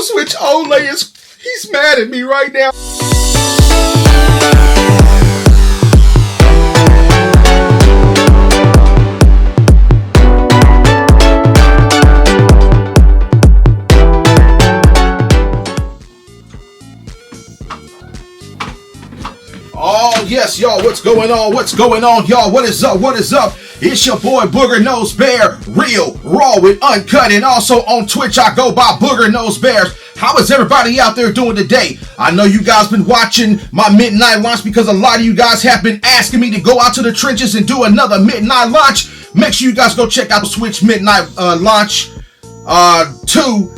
Switch OLED he's mad at me right now. Oh yes, y'all, what's going on? What's going on, y'all? What is up? What is up? It's your boy Booger Nose Bear, real, raw, and uncut, and also on Twitch I go by Booger Nose Bears. How is everybody out there doing today? I know you guys been watching my midnight launch because a lot of you guys have been asking me to go out to the trenches and do another midnight launch. Make sure you guys go check out the Switch midnight launch 2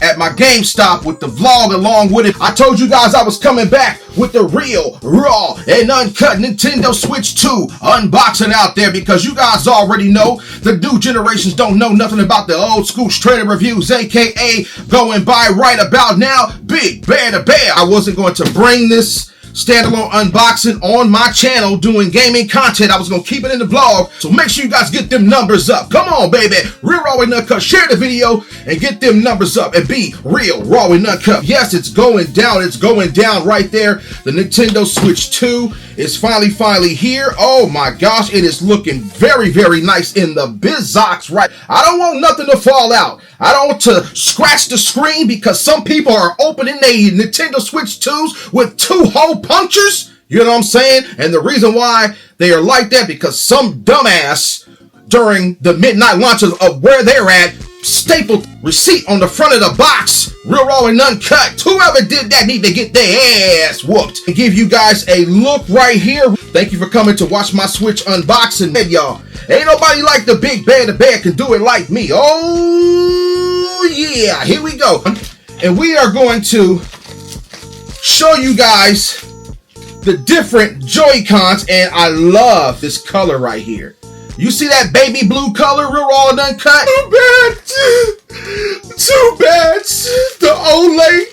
at my GameStop with the vlog along with it. I told you guys I was coming back with the real, raw, and uncut Nintendo Switch 2 unboxing out there because you guys already know the new generations don't know nothing about the old school straight reviews, aka going by right about now, Big Bear the Bear. I wasn't going to bring this standalone unboxing on my channel doing gaming content. I was gonna keep it in the vlog, so make sure you guys get them numbers up. Come on, baby, real, raw, and uncut. Share the video and get them numbers up and be real, raw, and uncut. Yes, it's going down. It's going down right there. The Nintendo Switch 2 is finally here. Oh my gosh, it is looking very nice in the bizox, right? I don't want nothing to fall out. I don't want to scratch the screen because some people are opening their Nintendo Switch 2s with 2-hole punctures. You know what I'm saying? And the reason why they are like that because some dumbass during the midnight launches of where they're at stapled receipt on the front of the box, real, raw, and uncut. Whoever did that need to get their ass whooped. And give you guys a look right here. Thank you for coming to watch my Switch unboxing. Hey, y'all, ain't nobody like the Big Bear the Bear can do it like me. Oh yeah, here we go. And we are going to show you guys the different Joy-Cons, and I love this color right here. You see that baby blue color, real, raw, and uncut? Too bad. Too bad. The OLED,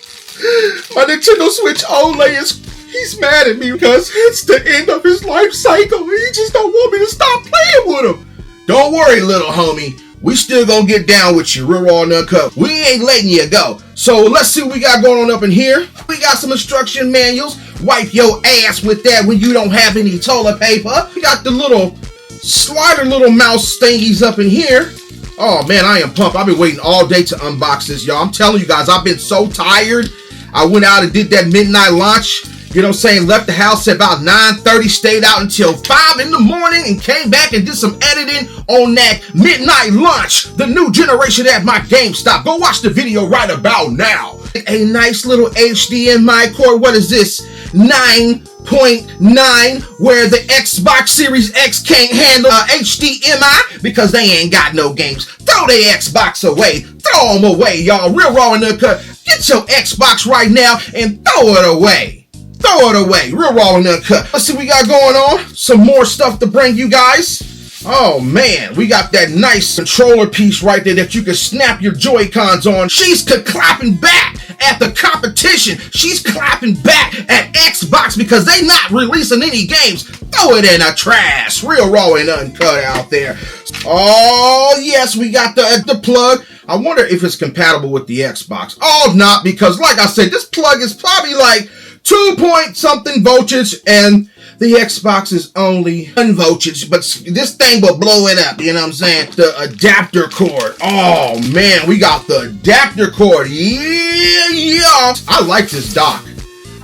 my Nintendo Switch OLED he's mad at me because it's the end of his life cycle. He just don't want me to stop playing with him. Don't worry, little homie. We still gonna get down with you, real, raw, and uncut. We ain't letting you go. So let's see what we got going on up in here. We got some instruction manuals. Wipe your ass with that when you don't have any toilet paper. We got the little slider little mouse thingies up in here. Oh man, I am pumped. I've been waiting all day to unbox this, y'all. I'm telling you guys, I've been so tired. I went out and did that midnight launch. You know what I'm saying? Left the house at about 9:30, stayed out until 5 in the morning, and came back and did some editing on that midnight launch, the new generation at my GameStop. Go watch the video right about now. A nice little HDMI cord. What is this? 9.9, where the Xbox Series X can't handle HDMI because they ain't got no games. Throw their Xbox away. Throw them away, y'all. Real, raw, and uncut. Get your Xbox right now and throw it away. Throw it away. Real, raw, and uncut. Let's see what we got going on. Some more stuff to bring you guys. Oh man, we got that nice controller piece right there that you can snap your Joy-Cons on. She's clapping back at the competition. She's clapping back at Xbox because they not releasing any games. Throw it in the trash. Real, raw, and uncut out there. Oh yes, we got the plug. I wonder if it's compatible with the Xbox. Oh, not, because like I said, this plug is probably like 2-point-something voltage, and the Xbox is on 1 voltage, but this thing will blow it up, you know what I'm saying? The adapter cord. Oh, man, we got the adapter cord. Yeah. I like this dock.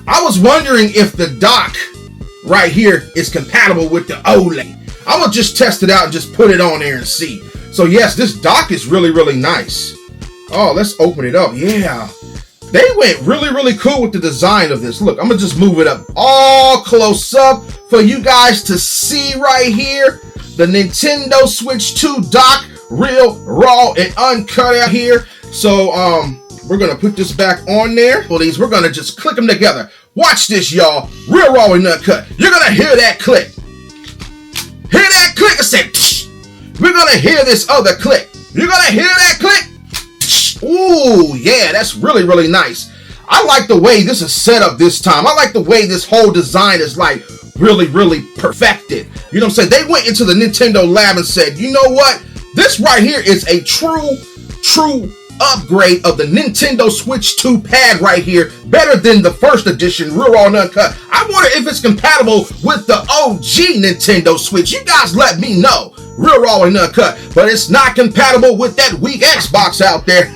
I was wondering if the dock right here is compatible with the OLED. I'm going to just test it out and just put it on there and see. So, yes, this dock is really nice. Oh, let's open it up. Yeah. They went really cool with the design of this. Look, I'm going to just move it up all close up for you guys to see right here. The Nintendo Switch 2 dock, real, raw, and uncut out here. So, we're going to put this back on there. Well, we're going to just click them together. Watch this, y'all. Real, raw, and uncut. You're going to hear that click. Hear that click? I said, psh. We're going to hear this other click. You're going to hear that click? Ooh, yeah, that's really nice. I like the way this is set up this time. I like the way this whole design is like really perfected. You know what I'm saying? They went into the Nintendo lab and said, you know what? This right here is a true upgrade of the Nintendo Switch 2 pad right here, better than the first edition, Real Raw and Uncut. I wonder if it's compatible with the OG Nintendo Switch. You guys let me know. Real Raw and Uncut, but it's not compatible with that weak Xbox out there.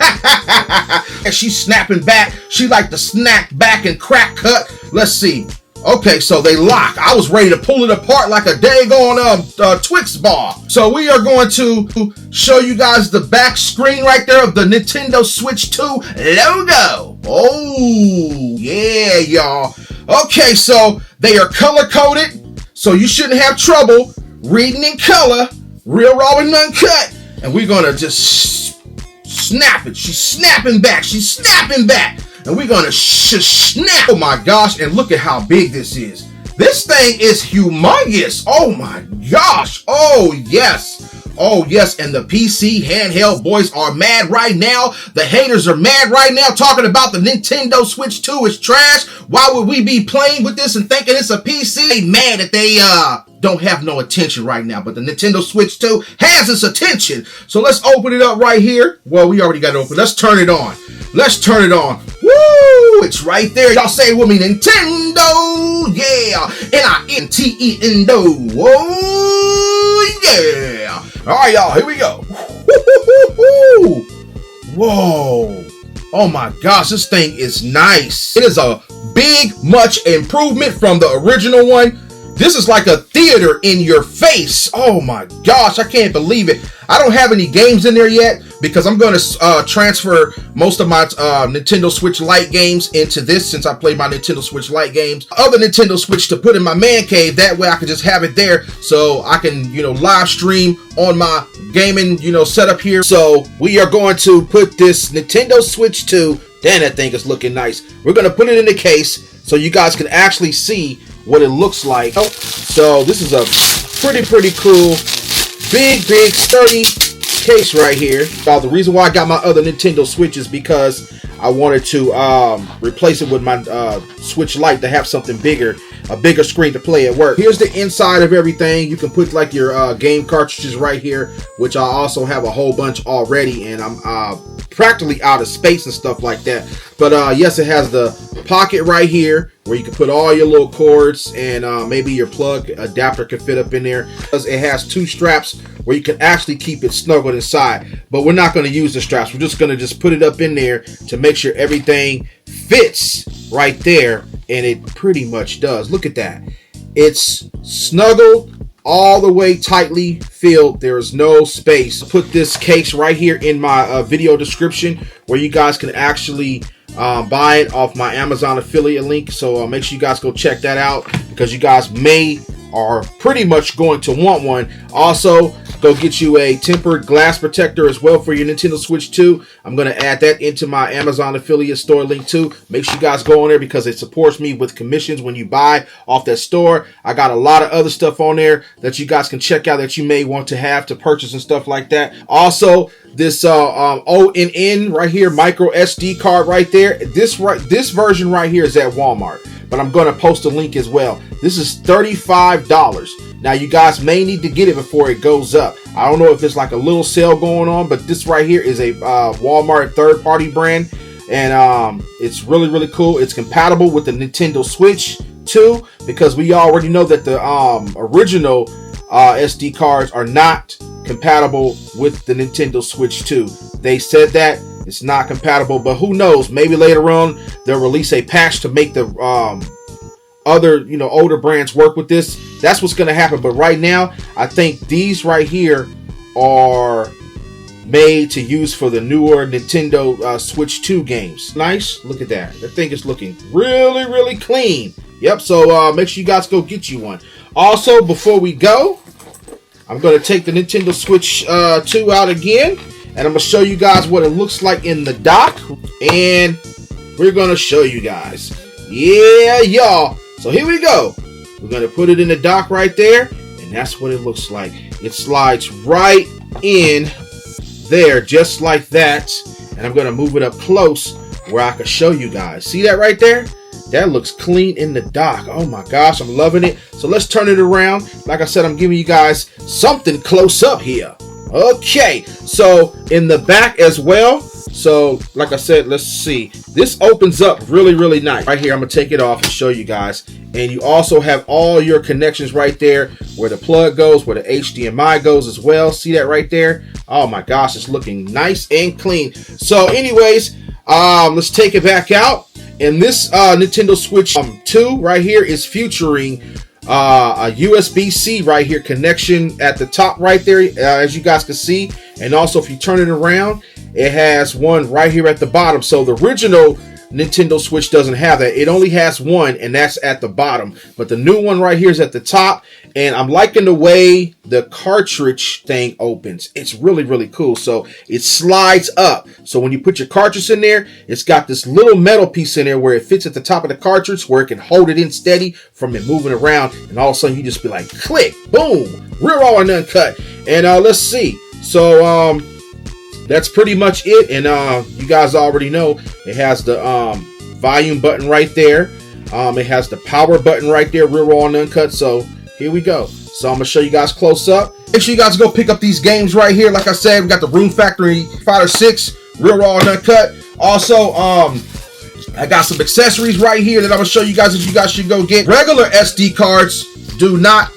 And she's snapping back. She like to snap back and crack cut. Let's see. Okay, so they lock. I was ready to pull it apart like a daggone Twix bar. So we are going to show you guys the back screen right there of the Nintendo Switch 2 logo. Oh, yeah, y'all. Okay, so they are color-coded, so you shouldn't have trouble reading in color. Real Raw and Uncut. And we're going to just snap it. She's snapping back. She's snapping back. And we're going to snap. Oh my gosh. And look at how big this is. This thing is humongous. Oh my gosh. Oh yes. Oh yes. And the PC handheld boys are mad right now. The haters are mad right now talking about the Nintendo Switch 2 is trash. Why would we be playing with this and thinking it's a PC? They mad that they don't have no attention right now, but the Nintendo Switch 2 has its attention. So let's open it up right here. Well, we already got it open. Let's turn it on. Let's turn it on. Woo! It's right there. Y'all say it with me. Nintendo. Yeah. N-I-N-T-E-N-Do. Whoa. Yeah. All right, y'all. Here we go. Whoa. Oh my gosh. This thing is nice. It is a big, much improvement from the original one. This is like a theater in your face. Oh my gosh, I can't believe it. I don't have any games in there yet because I'm going to transfer most of my Nintendo Switch Lite games into this since I play my Nintendo Switch Lite games. Other Nintendo Switch to put in my man cave. That way I can just have it there so I can, live stream on my gaming, setup here. So we are going to put this Nintendo Switch 2. Damn, that thing is looking nice. We're going to put it in the case so you guys can actually see what it looks like. So this is a pretty cool, big, sturdy case right here. The reason why I got my other Nintendo Switch is because I wanted to replace it with my Switch Lite to have something bigger, a bigger screen to play at work. Here's the inside of everything. You can put like your game cartridges right here, which I also have a whole bunch already, and I'm practically out of space and stuff like that. But yes, it has the pocket right here where you can put all your little cords, and maybe your plug adapter can fit up in there. It has two straps where you can actually keep it snuggled inside, but we're not going to use the straps. We're just going to put it up in there to make sure everything fits right there, and it pretty much does. Look at that. It's snuggled all the way tightly filled. There is no space. Put this case right here in my video description where you guys can actually buy it off my Amazon affiliate link. So make sure you guys go check that out because you guys are pretty much going to want one. Also, go get you a tempered glass protector as well for your Nintendo Switch 2. I'm going to add that into my Amazon affiliate store link too. Make sure you guys go on there because it supports me with commissions when you buy off that store. I got a lot of other stuff on there that you guys can check out that you may want to have to purchase and stuff like that. Also, this ONN right here, micro SD card right there. This version right here is at Walmart, but I'm going to post a link as well. This is $35. Now you guys may need to get it before it goes up. I don't know if it's like a little sale going on, but this right here is a Walmart third-party brand, and it's really cool. It's compatible with the Nintendo Switch 2 because we already know that the original SD cards are not compatible with the Nintendo Switch 2. They said that it's not compatible, but who knows? Maybe later on they'll release a patch to make the other older brands work with this. That's what's going to happen. But right now, I think these right here are made to use for the newer Nintendo Switch 2 games. Nice. Look at that. That thing is looking really clean. Yep. So make sure you guys go get you one. Also, before we go, I'm going to take the Nintendo Switch 2 out again, and I'm going to show you guys what it looks like in the dock, and we're going to show you guys. Yeah, y'all. So here we go. We're going to put it in the dock right there, and that's what it looks like. It slides right in there, just like that, and I'm going to move it up close where I can show you guys. See that right there? That looks clean in the dock. Oh my gosh, I'm loving it. So let's turn it around. Like I said, I'm giving you guys something close up here. Okay, so in the back as well. So like I said, let's see. This opens up really, really nice. Right here, I'm gonna take it off and show you guys. And you also have all your connections right there, where the plug goes, where the HDMI goes as well. See that right there? Oh my gosh, it's looking nice and clean. So anyways, let's take it back out. And this Nintendo Switch 2 right here is featuring a USB-C right here connection at the top right there, as you guys can see. And also if you turn it around, it has one right here at the bottom. So the original Nintendo Switch doesn't have that. It only has one, and that's at the bottom. But the new one right here is at the top. And I'm liking the way the cartridge thing opens. It's really, really cool. So it slides up. So when you put your cartridge in there, it's got this little metal piece in there where it fits at the top of the cartridge, where it can hold it in steady from it moving around. And all of a sudden you just be like, click, boom, real raw and uncut. And let's see. So that's pretty much it. And you guys already know it has the volume button right there. It has the power button right there, real raw and uncut. So here we go. So I'm gonna show you guys close up. Make sure you guys go pick up these games right here. Like I said, we got the Room Factory Fighter 6, real raw and uncut. Also, I got some accessories right here that I'm gonna show you guys that you guys should go get. Regular SD cards do not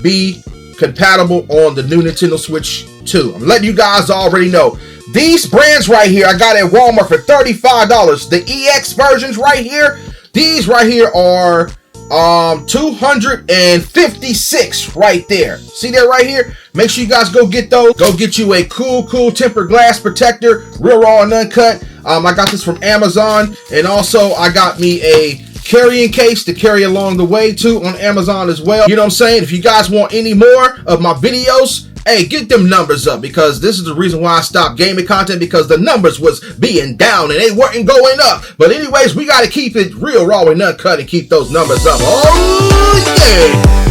be compatible on the new Nintendo Switch 2. I'm letting you guys already know. These brands right here, I got at Walmart for $35. The EX versions right here, these right here are $256 right there. See that right here? Make sure you guys go get those. Go get you a cool tempered glass protector, real raw and uncut. I got this from Amazon, and also I got me a carrying case to carry along the way too on Amazon as well. You know what I'm saying? If you guys want any more of my videos, hey, get them numbers up, because this is the reason why I stopped gaming content, because the numbers was being down and they weren't going up. But anyways, we got to keep it real, raw, and uncut and keep those numbers up. Oh, yeah.